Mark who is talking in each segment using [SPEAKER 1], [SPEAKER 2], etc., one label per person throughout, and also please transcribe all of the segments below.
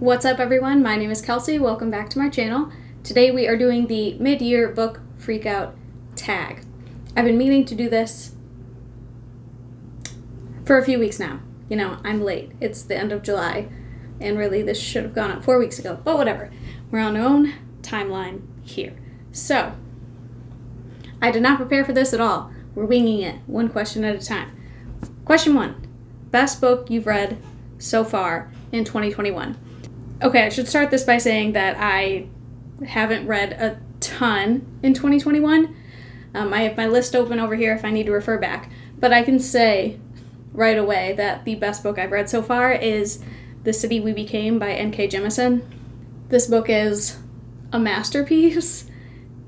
[SPEAKER 1] What's up everyone, my name is Kelsey, welcome back to my channel. Today we are doing the mid-year book freakout tag. I've been meaning to do this for a few weeks now. You know, I'm late. It's the end of July, and really this should have gone up 4 weeks ago, but whatever. We're on our own timeline here. So, I did not prepare for this at all. We're winging it, one question at a time. Question 1, best book you've read so far in 2021. Okay, I should start this by saying that I haven't read a ton in 2021. I have my list open over here if I need to refer back. But I can say right away that the best book I've read so far is The City We Became by N.K. Jemisin. This book is a masterpiece.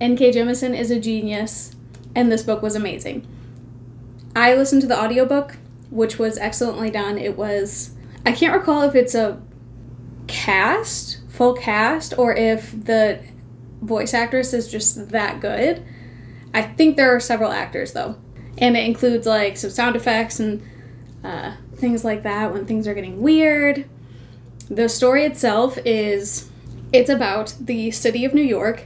[SPEAKER 1] N.K. Jemisin is a genius, and this book was amazing. I listened to the audiobook, which was excellently done. It was, I can't recall if it's a full cast, or if the voice actress is just that good. I think there are several actors though, and it includes like some sound effects and things like that when things are getting weird. The story itself it's about the city of New York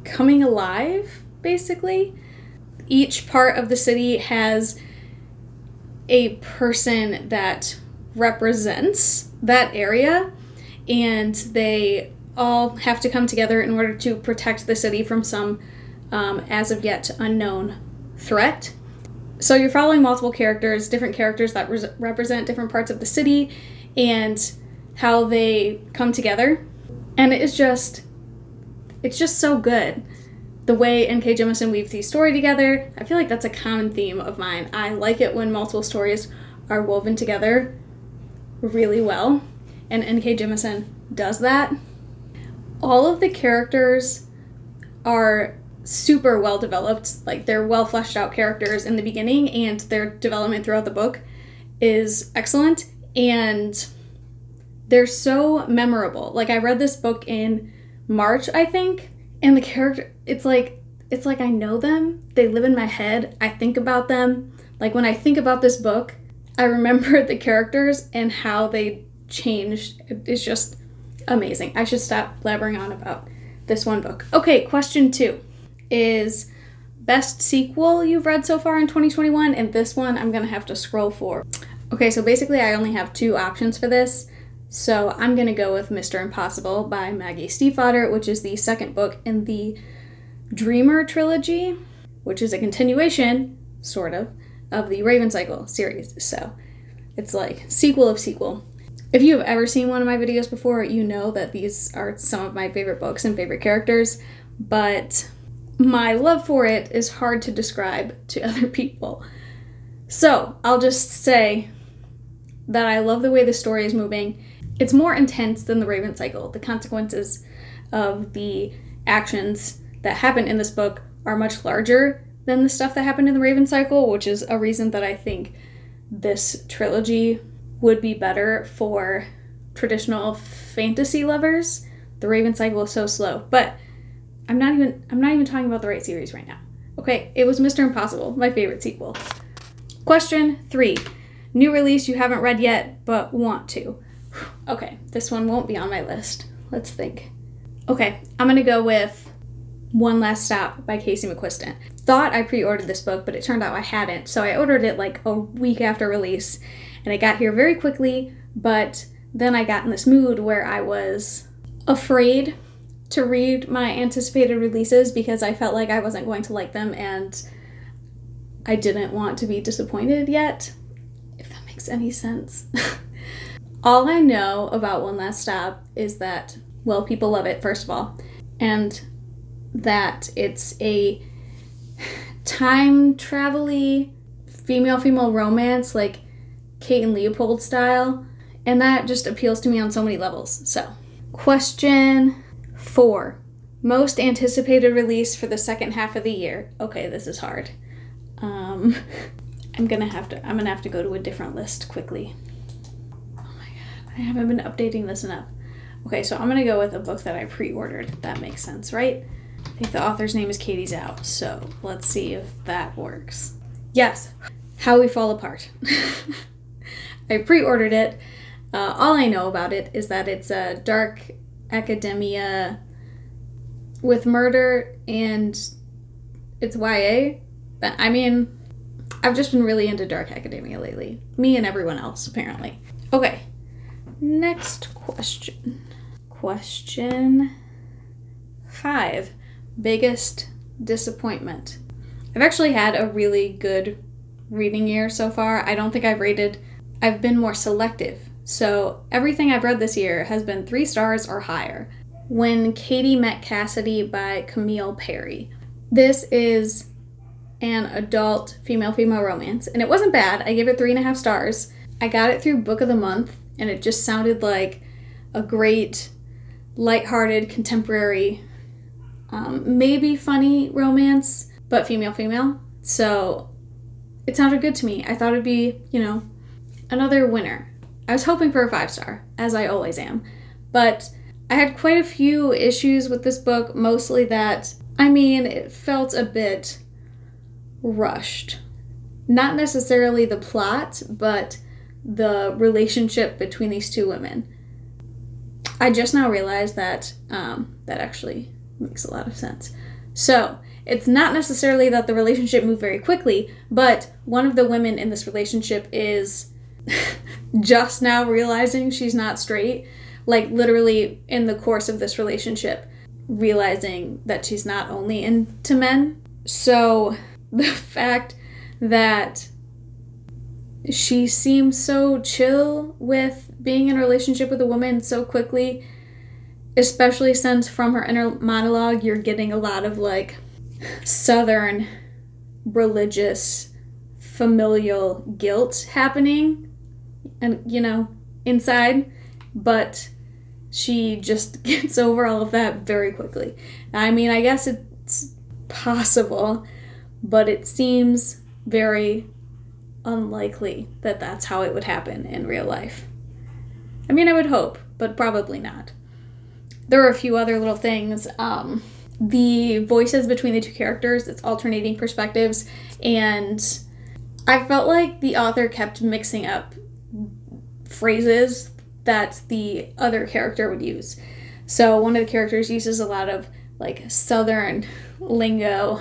[SPEAKER 1] coming alive, basically. Each part of the city has a person that represents that area, and they all have to come together in order to protect the city from some as of yet unknown threat. So you're following multiple characters, different characters that represent different parts of the city, and how they come together. And it's just so good. The way N.K. Jemisin weaves these stories together, I feel like that's a common theme of mine. I like it when multiple stories are woven together really well, and N.K. Jemisin does that. All of the characters are super well developed, like they're well fleshed out characters in the beginning, and their development throughout the book is excellent, and they're so memorable. Like, I read this book in March, I think, and the character, it's like I know them, they live in my head, I think about them. Like, when I think about this book, I remember the characters and how they changed. It's just amazing. I should stop blabbering on about this one book. Okay, question 2 is best sequel you've read so far in 2021, and this one I'm gonna have to scroll for. Okay, so basically I only have 2 options for this, so I'm gonna go with Mr. Impossible by Maggie Stiefvater, which is the second book in the Dreamer trilogy, which is a continuation, sort of the Raven Cycle series. So it's like sequel of sequel. If you have ever seen one of my videos before, you know that these are some of my favorite books and favorite characters, but my love for it is hard to describe to other people. So I'll just say that I love the way the story is moving. It's more intense than the Raven Cycle. The consequences of the actions that happen in this book are much larger than the stuff that happened in the Raven Cycle, which is a reason that I think this trilogy would be better for traditional fantasy lovers. The Raven Cycle is so slow, but I'm not even talking about the right series right now. Okay, it was Mr. Impossible, my favorite sequel. Question 3, new release you haven't read yet but want to. Okay, this one won't be on my list. Let's think. Okay, I'm gonna go with One Last Stop by Casey McQuiston. Thought I pre-ordered this book, but it turned out I hadn't, so I ordered it like a week after release, and it got here very quickly, but then I got in this mood where I was afraid to read my anticipated releases because I felt like I wasn't going to like them, and I didn't want to be disappointed yet, if that makes any sense. All I know about One Last Stop is that, well, people love it, first of all, and that it's a time travel-y female romance, like Kate and Leopold style, and that just appeals to me on so many levels. So, question 4, most anticipated release for the second half of the year. Okay, this is hard. I'm gonna have to go to a different list quickly. Oh my god, I haven't been updating this enough. Okay, so I'm gonna go with a book that I pre-ordered. That makes sense, right? I think the author's name is Katie Zhao, so let's see if that works. Yes, How We Fall Apart. I pre-ordered it. All I know about it is that it's a dark academia with murder, and it's YA. But I mean, I've just been really into dark academia lately. Me and everyone else, apparently. Okay, next question. Question 5. Biggest disappointment. I've actually had a really good reading year so far. I don't think I've been more selective. So everything I've read this year has been 3 stars or higher. When Katie Met Cassidy by Camille Perry. This is an adult female romance, and it wasn't bad. I gave it 3.5 stars. I got it through Book of the Month, and it just sounded like a great, lighthearted, contemporary, maybe funny romance, but female. So it sounded good to me. I thought it'd be, another winner. I was hoping for a 5-star, as I always am, but I had quite a few issues with this book, mostly that, it felt a bit rushed. Not necessarily the plot, but the relationship between these 2 women. I just now realized that that actually makes a lot of sense. So, it's not necessarily that the relationship moved very quickly, but one of the women in this relationship is just now realizing she's not straight. Like, literally in the course of this relationship, realizing that she's not only into men. So, the fact that she seems so chill with being in a relationship with a woman so quickly, especially since from her inner monologue, you're getting a lot of, Southern religious familial guilt happening, and, inside, but she just gets over all of that very quickly. I guess it's possible, but it seems very unlikely that that's how it would happen in real life. I would hope, but probably not. There are a few other little things. The voices between the 2 characters, it's alternating perspectives, and I felt like the author kept mixing up phrases that the other character would use. So one of the characters uses a lot of Southern lingo,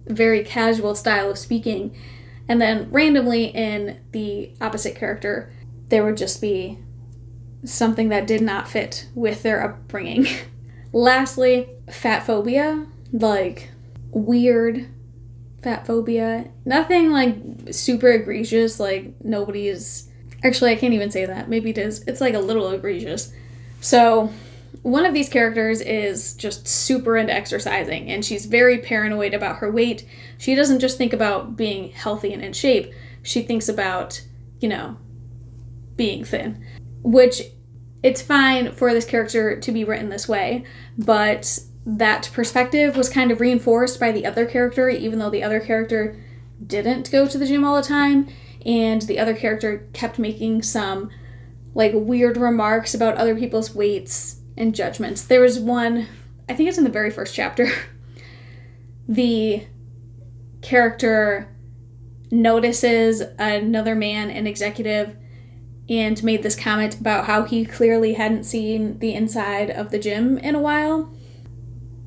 [SPEAKER 1] very casual style of speaking, and then randomly in the opposite character, there would just be something that did not fit with their upbringing. Lastly, fat phobia, weird fat phobia. Nothing super egregious, nobody is... Actually, I can't even say that. Maybe it is. It's a little egregious. So, one of these characters is just super into exercising, and she's very paranoid about her weight. She doesn't just think about being healthy and in shape. She thinks about, being thin. Which, it's fine for this character to be written this way, but that perspective was kind of reinforced by the other character, even though the other character didn't go to the gym all the time, and the other character kept making some, weird remarks about other people's weights and judgments. There was one, I think it's in the very first chapter, the character notices another man, an executive, and made this comment about how he clearly hadn't seen the inside of the gym in a while,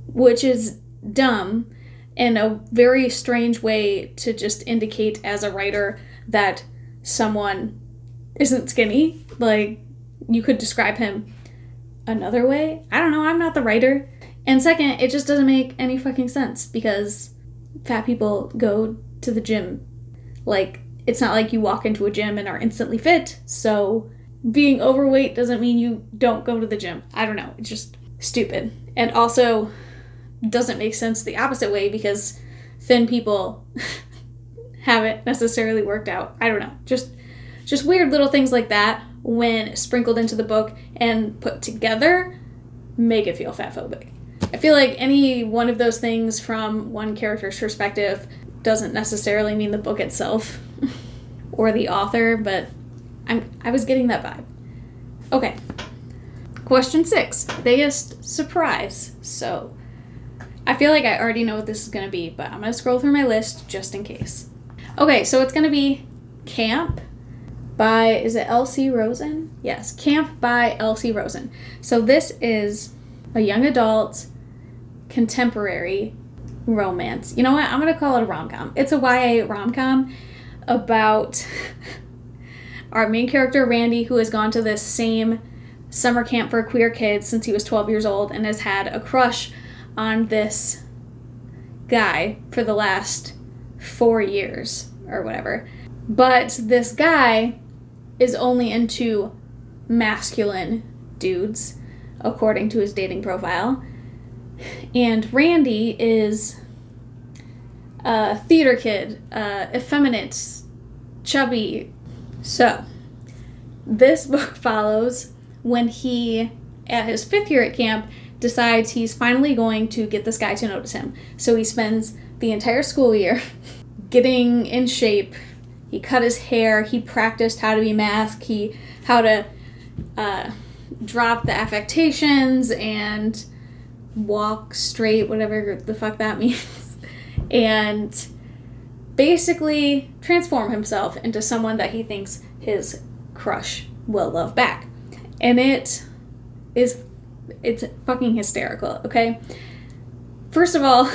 [SPEAKER 1] which is dumb and a very strange way to just indicate as a writer that someone isn't skinny. You could describe him another way. I don't know, I'm not the writer. And second, it just doesn't make any fucking sense, because fat people go to the gym. It's not like you walk into a gym and are instantly fit, so being overweight doesn't mean you don't go to the gym. I don't know, it's just stupid. And also doesn't make sense the opposite way, because thin people haven't necessarily worked out. I don't know, just weird little things like that, when sprinkled into the book and put together, make it feel fatphobic. I feel like any one of those things from one character's perspective doesn't necessarily mean the book itself or the author, but I was getting that vibe. Okay. Question 6. Biggest surprise. So, I feel like I already know what this is going to be, but I'm going to scroll through my list just in case. Okay, so it's going to be camp, by, is it L.C. Rosen? Yes, Camp by L.C. Rosen. So this is a young adult contemporary romance. You know what? I'm going to call it a rom-com. It's a YA rom-com about our main character, Randy, who has gone to this same summer camp for queer kids since he was 12 years old and has had a crush on this guy for the last 4 years or whatever. But this guy is only into masculine dudes, according to his dating profile. And Randy is a theater kid, effeminate, chubby. So, this book follows when he, at his 5th year at camp, decides he's finally going to get this guy to notice him. So he spends the entire school year getting in shape. He cut his hair. He practiced how to be masked. How to drop the affectations and walk straight, whatever the fuck that means. And basically transform himself into someone that he thinks his crush will love back. And it's fucking hysterical, okay? First of all,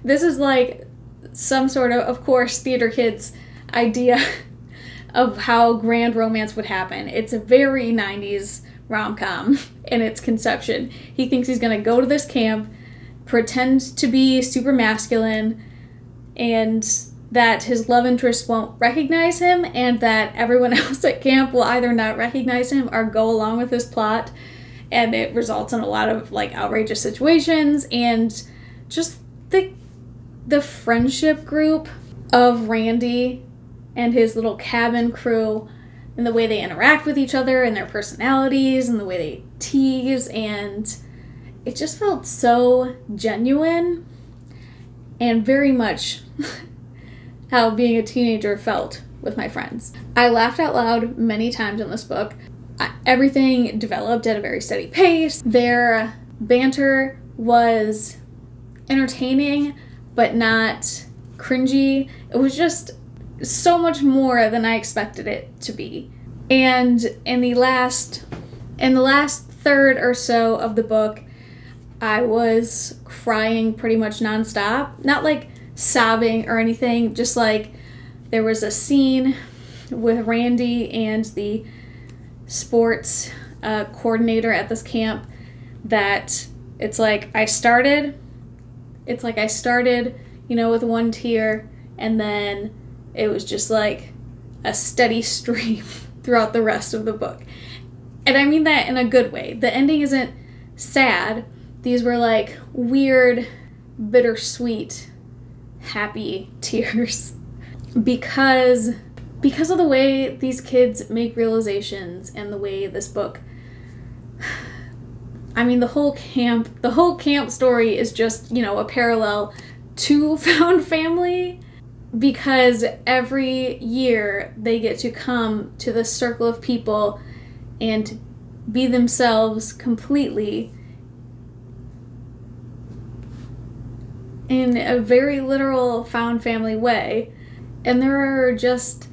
[SPEAKER 1] this is like some sort of course, theater kids idea of how grand romance would happen. It's a very 90s rom-com in its conception. He thinks he's gonna go to this camp, pretend to be super masculine, and that his love interest won't recognize him, and that everyone else at camp will either not recognize him or go along with his plot, and it results in a lot of like outrageous situations. And just the friendship group of Randy and his little cabin crew, and the way they interact with each other and their personalities and the way they tease, and it just felt so genuine and very much how being a teenager felt with my friends. I laughed out loud many times in this book. Everything developed at a very steady pace. Their banter was entertaining, but not cringy. It was just so much more than I expected it to be. And in the last third or so of the book, I was crying pretty much nonstop. Not like sobbing or anything, just like there was a scene with Randy and the sports coordinator at this camp that it's like I started, with one tear, and then it was just like a steady stream throughout the rest of the book. And I mean that in a good way. The ending isn't sad. These were like weird, bittersweet, happy tears because of the way these kids make realizations and the way this book, I mean, the whole camp story is just, a parallel to Found Family, because every year they get to come to this circle of people and be themselves completely in a very literal Found Family way. And there are just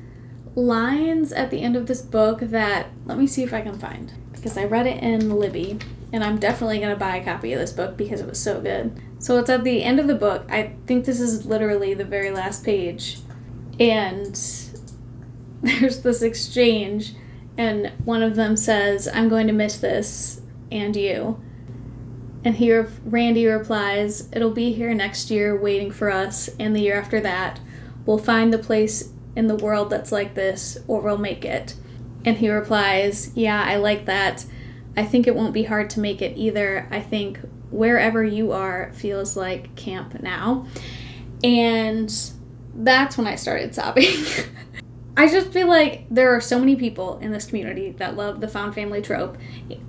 [SPEAKER 1] lines at the end of this book that, let me see if I can find, because I read it in Libby, and I'm definitely going to buy a copy of this book because it was so good. So it's at the end of the book. I think this is literally the very last page, and there's this exchange, and one of them says, "I'm going to miss this, and you." And here Randy replies, "It'll be here next year waiting for us, and the year after that. We'll find the place in the world that's like this, or we'll make it." And he replies, "Yeah, I like that. I think it won't be hard to make it either. I think wherever you are feels like camp now." And that's when I started sobbing. I just feel like there are so many people in this community that love the Found Family trope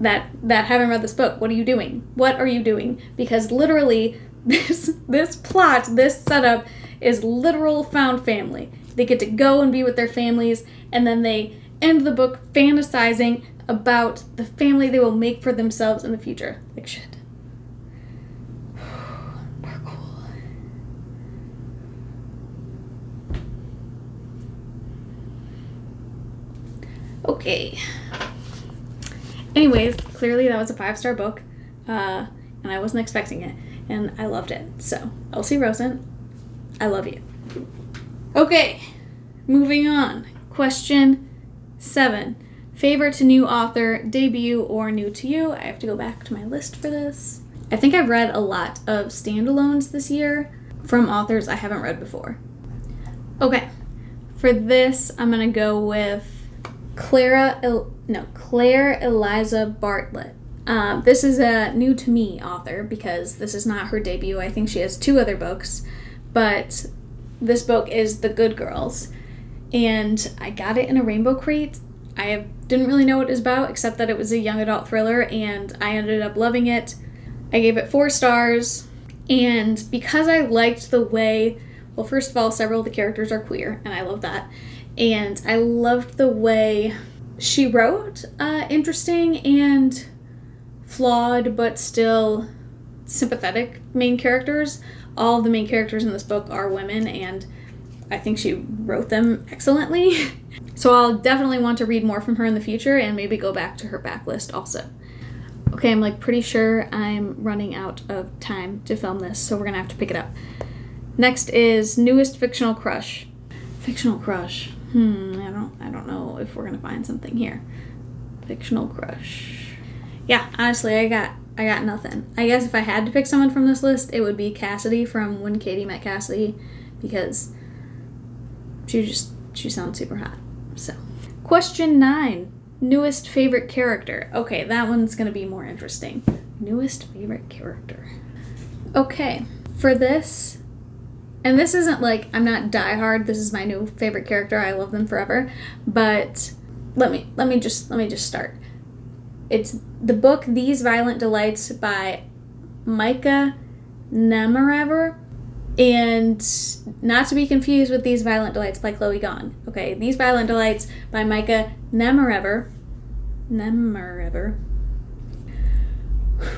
[SPEAKER 1] that haven't read this book. What are you doing? What are you doing? Because literally, this plot, this setup is literal Found Family. They get to go and be with their families, and then they end the book fantasizing about the family they will make for themselves in the future. Like, shit. We're cool. Okay. Anyways, clearly that was a 5-star book, and I wasn't expecting it, and I loved it. So, Elsie Rosen, I love you. Okay, moving on. Question 7. Favorite to new author, debut, or new to you? I have to go back to my list for this. I think I've read a lot of standalones this year from authors I haven't read before. Okay, for this, I'm going to go with Claire Eliza Bartlett. This is a new to me author because this is not her debut. I think she has 2 other books, but this book is The Good Girls, and I got it in a rainbow crate. I didn't really know what it was about, except that it was a young adult thriller, and I ended up loving it. I gave it 4 stars, and because I liked the way, well, first of all, several of the characters are queer, and I love that, and I loved the way she wrote interesting and flawed, but still sympathetic main characters. All of the main characters in this book are women, and I think she wrote them excellently. So I'll definitely want to read more from her in the future and maybe go back to her backlist also. Okay, I'm pretty sure I'm running out of time to film this, so we're gonna have to pick it up. Next is newest fictional crush. Fictional crush. I don't know if we're gonna find something here. Fictional crush. Yeah, honestly, I got nothing. I guess if I had to pick someone from this list, it would be Cassidy from When Katie Met Cassidy, because she sounds super hot. So, question 9. Newest favorite character. Okay, that one's going to be more interesting. Newest favorite character. Okay, for this, and this isn't I'm not diehard, this is my new favorite character, I love them forever, but let me just start. It's the book These Violent Delights by Micah Nemirever, and not to be confused with These Violent Delights by Chloe Gong. Okay, These Violent Delights by Micah Nemirever,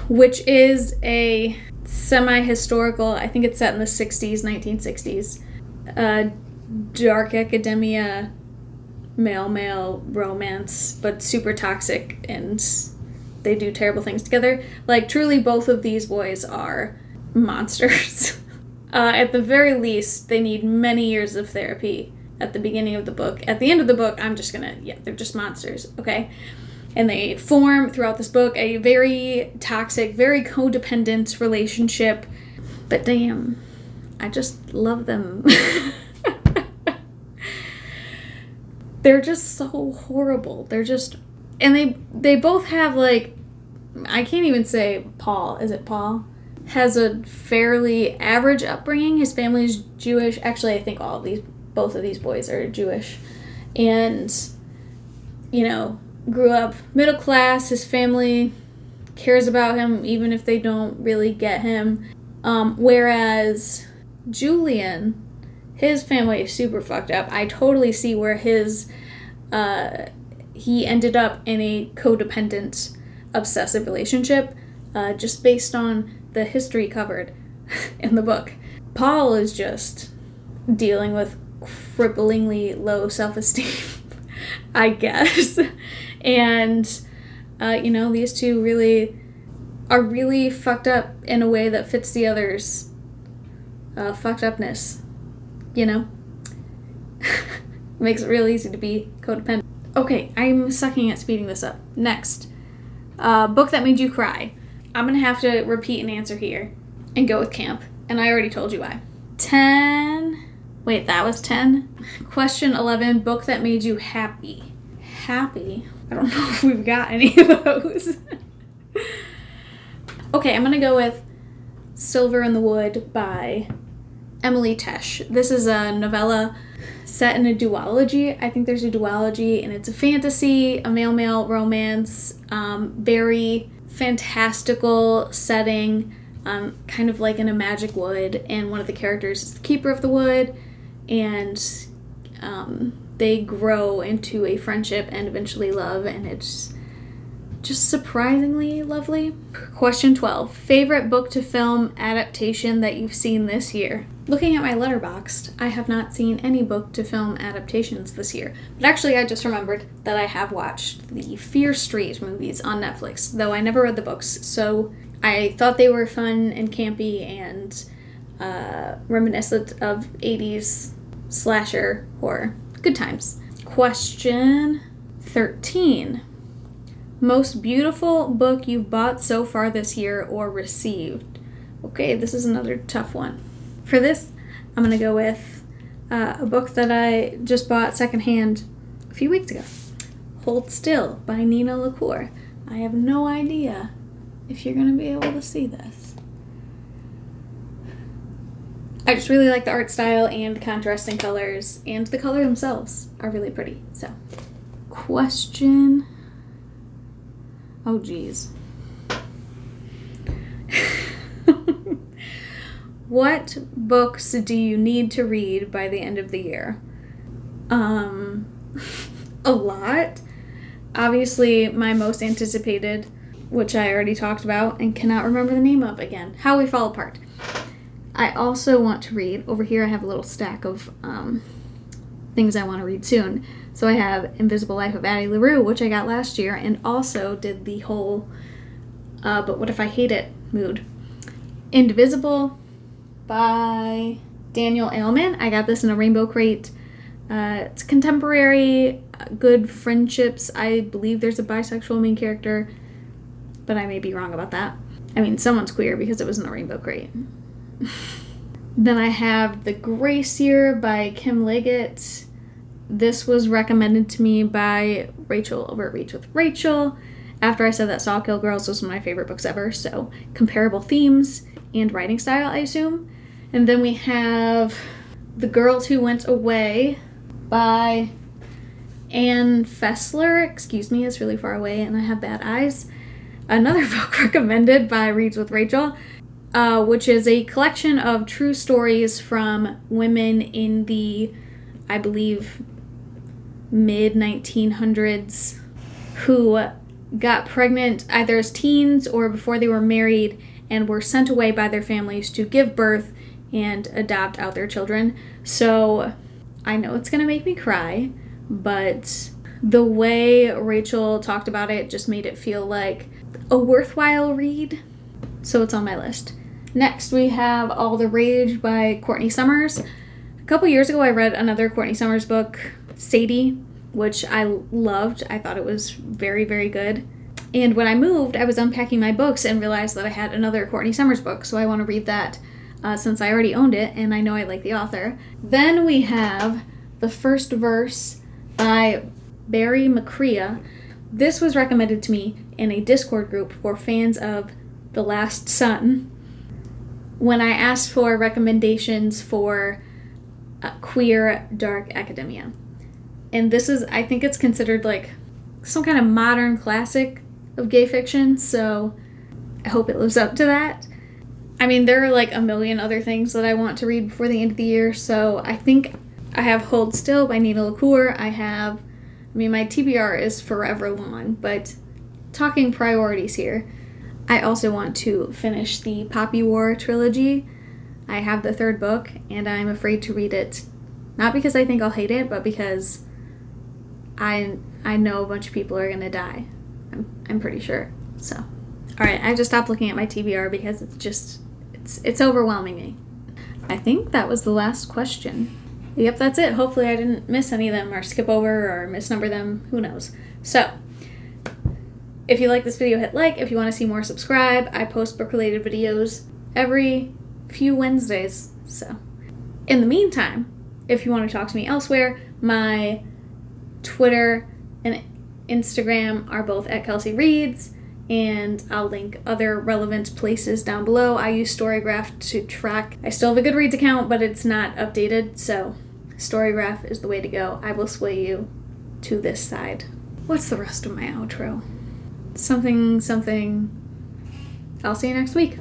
[SPEAKER 1] which is a semi-historical, I think it's set in the 60s, 1960s, dark academia, male romance, but super toxic, and they do terrible things together. Truly, both of these boys are monsters. At the very least, they need many years of therapy at the beginning of the book. At the end of the book, they're just monsters, okay? And they form, throughout this book, a very toxic, very codependent relationship. But damn, I just love them. They're just so horrible. They're just... And they both have, I can't even say Paul. Is it Paul? Has a fairly average upbringing. His family's Jewish. Actually, I think both of these boys are Jewish. And, grew up middle class. His family cares about him even if they don't really get him. Whereas Julian, his family is super fucked up. I totally see where he ended up in a codependent, obsessive relationship, just based on the history covered in the book. Paul is just dealing with cripplingly low self-esteem, I guess. And, these two are really fucked up in a way that fits the other's fucked upness, Makes it real easy to be codependent. Okay, I'm sucking at speeding this up. Next, book that made you cry. I'm going to have to repeat an answer here and go with camp. And I already told you why. 10. Wait, that was 10? Question 11, book that made you happy. Happy? I don't know if we've got any of those. Okay, I'm going to go with Silver in the Wood by Emily Tesh. This is a novella set in a duology. I think there's a duology, and it's a fantasy, a male-male romance, very fantastical setting, kind of like in a magic wood, and one of the characters is the keeper of the wood, and they grow into a friendship and eventually love, and it's just surprisingly lovely. Question 12. Favorite book to film adaptation that you've seen this year? Looking at my Letterboxd, I have not seen any book to film adaptations this year. But actually, I just remembered that I have watched the Fear Street movies on Netflix, though I never read the books, so I thought they were fun and campy and reminiscent of 80s slasher horror. Good times. Question 13. Most beautiful book you've bought so far this year or received? Okay, this is another tough one. For this, I'm going to go with a book that I just bought secondhand a few weeks ago. Hold Still by Nina LaCour. I have no idea if you're going to be able to see this. I just really like the art style and the contrasting colors, and the colors themselves are really pretty. So, question... Oh, geez. What books do you need to read by the end of the year? A lot. Obviously, my most anticipated, which I already talked about and cannot remember the name of again, How We Fall Apart. I also want to read, over here I have a little stack of things I want to read soon. So I have Invisible Life of Addie LaRue, which I got last year, and also did the whole But What If I Hate It mood. Indivisible by Daniel Aleman. I got this in a rainbow crate. It's contemporary, good friendships. I believe there's a bisexual main character, but I may be wrong about that. I mean, someone's queer because it was in a rainbow crate. Then I have The Gracier by Kim Liggett. This was recommended to me by Rachel over at Reach with Rachel. After I said that Saw Kill Girls was one of my favorite books ever, so comparable themes and writing style, I assume. And then we have The Girls Who Went Away by Anne Fessler. Excuse me, it's really far away and I have bad eyes. Another book recommended by Reads with Rachel, which is a collection of true stories from women in the, I believe, mid-1900s who got pregnant either as teens or before they were married and were sent away by their families to give birth and adopt out their children. So I know it's going to make me cry, but the way Rachel talked about it just made it feel like a worthwhile read. So it's on my list. Next, we have All the Rage by Courtney Summers. A couple years ago, I read another Courtney Summers book, Sadie, which I loved. I thought it was very, very good. And when I moved, I was unpacking my books and realized that I had another Courtney Summers book, so I want to read that since I already owned it and I know I like the author. Then we have The First Verse by Barry McCrea. This was recommended to me in a Discord group for fans of The Last Sun when I asked for recommendations for queer dark academia. And this is, I think it's considered like some kind of modern classic of gay fiction, so I hope it lives up to that. I mean, there are like a million other things that I want to read before the end of the year, so I think I have Hold Still by Nina LaCour. My TBR is forever long, but talking priorities here, I also want to finish the Poppy War trilogy. I have the third book, and I'm afraid to read it. Not because I think I'll hate it, but because I know a bunch of people are going to die. I'm pretty sure. So, alright, I just stopped looking at my TBR because it's overwhelming me. I think that was the last question. Yep, that's it. Hopefully I didn't miss any of them or skip over or misnumber them. Who knows? So, if you like this video, hit like. If you want to see more, subscribe. I post book-related videos every few Wednesdays. So, in the meantime, if you want to talk to me elsewhere, my Twitter and Instagram are both at Kelsey Reads, and I'll link other relevant places down below. I use Storygraph to track. I still have a Goodreads account, but it's not updated, so Storygraph is the way to go. I will sway you to this side. What's the rest of my outro? Something. I'll see you next week.